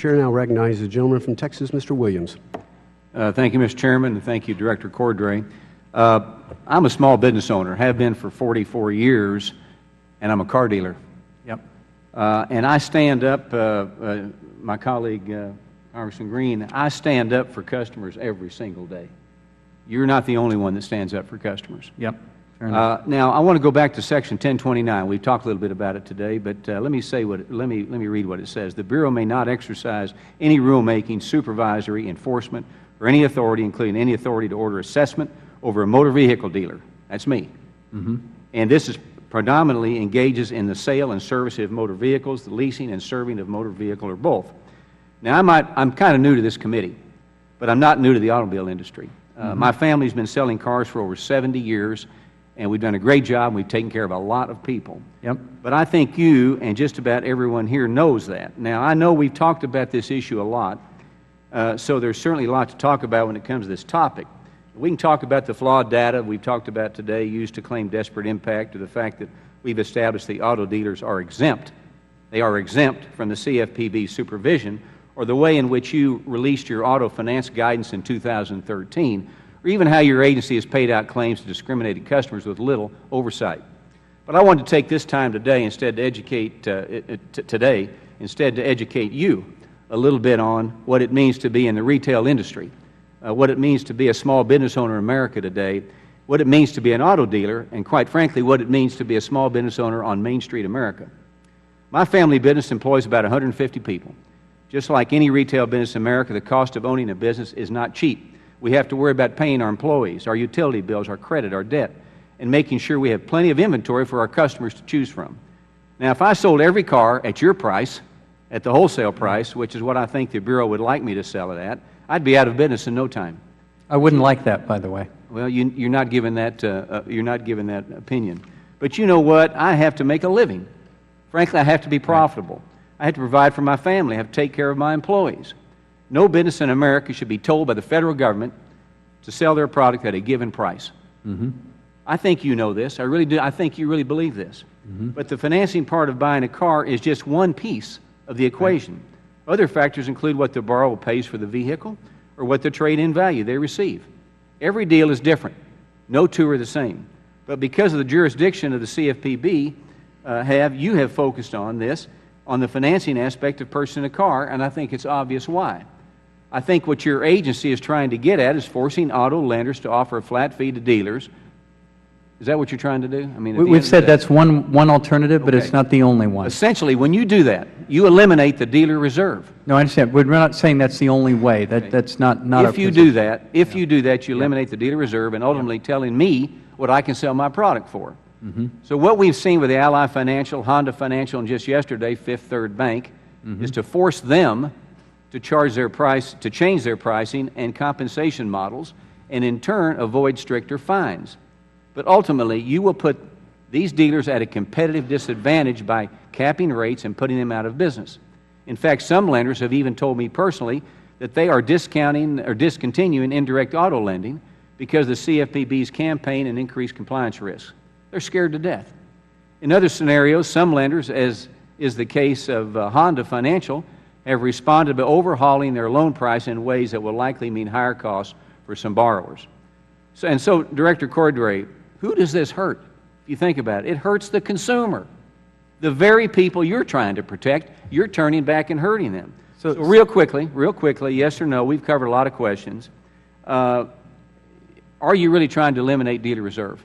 Chair now recognizes the gentleman from Texas, Mr. Williams. Thank you, Mr. Chairman, and thank you, Director Cordray. I'm a small business owner, have been for 44 years, and I'm a car dealer. Yep. And I stand up, my colleague, Congressman Green, I stand up for customers every single day. You're not the only one that stands up for customers. Yep. Fair enough. Now, I want to go back to Section 1029. We've talked a little bit about it today, but let me read what it says. The Bureau may not exercise any rulemaking, supervisory, enforcement, or any authority, including any authority to order assessment over a motor vehicle dealer. That's me. Mm-hmm. And this is predominantly engages in the sale and service of motor vehicles, the leasing and serving of motor vehicle, or both. Now, I'm kind of new to this committee, but I'm not new to the automobile industry. My family's been selling cars for over 70 years, and we've done a great job, and we've taken care of a lot of people. Yep. But I think you and just about everyone here knows that. Now, I know we've talked about this issue a lot, so there's certainly a lot to talk about when it comes to this topic. We can talk about the flawed data we've talked about today used to claim desperate impact, or the fact that we've established the auto dealers are exempt. They are exempt from the CFPB supervision, or the way in which you released your auto finance guidance in 2013, or even how your agency has paid out claims to discriminated customers with little oversight. But I wanted to take this time today instead to educate you a little bit on what it means to be in the retail industry, what it means to be a small business owner in America today, what it means to be an auto dealer, and quite frankly, what it means to be a small business owner on Main Street America. My family business employs about 150 people. Just like any retail business in America, the cost of owning a business is not cheap. We have to worry about paying our employees, our utility bills, our credit, our debt, and making sure we have plenty of inventory for our customers to choose from. Now, if I sold every car at your price, at the wholesale price, which is what I think the Bureau would like me to sell it at, I'd be out of business in no time. I wouldn't like that, by the way. Well, you're not given that opinion. But you know what? I have to make a living. Frankly, I have to be profitable. I have to provide for my family. I have to take care of my employees. No business in America should be told by the federal government to sell their product at a given price. Mm-hmm. I think you know this. I really do. I think you really believe this. Mm-hmm. But the financing part of buying a car is just one piece of the equation. Right. Other factors include what the borrower pays for the vehicle or what the trade-in value they receive. Every deal is different. No two are the same. But because of the jurisdiction of the CFPB, you have focused on this, on the financing aspect of purchasing a car, and I think it's obvious why. I think what your agency is trying to get at is forcing auto lenders to offer a flat fee to dealers. Is that what you're trying to do? I mean, we've said that's one alternative, but it's not the only one. Essentially, when you do that, you eliminate the dealer reserve. No, I understand. We're not saying that's the only way. That's not our If you do that, you eliminate the dealer reserve and ultimately telling me what I can sell my product for. Mm-hmm. So what we've seen with the Ally Financial, Honda Financial, and just yesterday, Fifth Third Bank, is to force them to change their pricing and compensation models, and in turn avoid stricter fines. But ultimately, you will put these dealers at a competitive disadvantage by capping rates and putting them out of business. In fact, some lenders have even told me personally that they are discounting or discontinuing indirect auto lending because of the CFPB's campaign and increased compliance risks. They're scared to death. In other scenarios, some lenders, as is the case of Honda Financial, have responded by overhauling their loan price in ways that will likely mean higher costs for some borrowers. So, Director Cordray, who does this hurt? If you think about it, it hurts the consumer. The very people you're trying to protect, you're turning back and hurting them. So real quickly, yes or no, we've covered a lot of questions. Are you really trying to eliminate dealer reserve?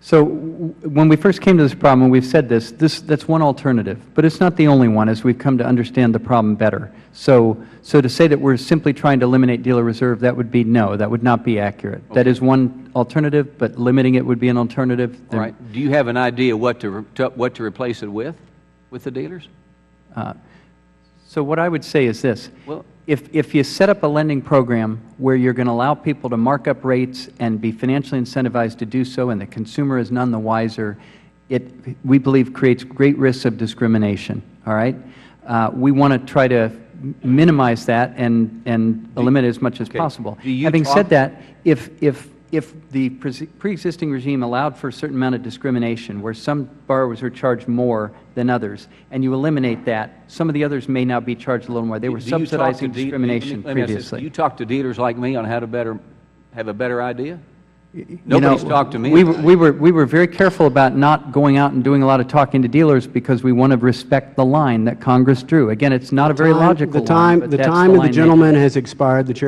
So when we first came to this problem, and we've said that's one alternative, but it's not the only one as we've come to understand the problem better. So to say that we're simply trying to eliminate dealer reserve, that would be no, that would not be accurate. Okay. That is one alternative, but limiting it would be an alternative. All right. Do you have an idea what to replace it with the dealers? So what I would say is this. Well, if you set up a lending program where you're going to allow people to mark up rates and be financially incentivized to do so, and the consumer is none the wiser, we believe creates great risks of discrimination. All right? We want to try to minimize that and eliminate it as much as possible. Having said that, if if the pre-existing regime allowed for a certain amount of discrimination, where some borrowers were charged more than others, and you eliminate that, some of the others may now be charged a little more. They were subsidizing discrimination previously. Do you talk to dealers like me on how to have a better idea? Nobody's talked to me. We were very careful about not going out and doing a lot of talking to dealers because we want to respect the line that Congress drew. Again, it's not a very logical line, but that's the line the time of the gentleman has expired. The chair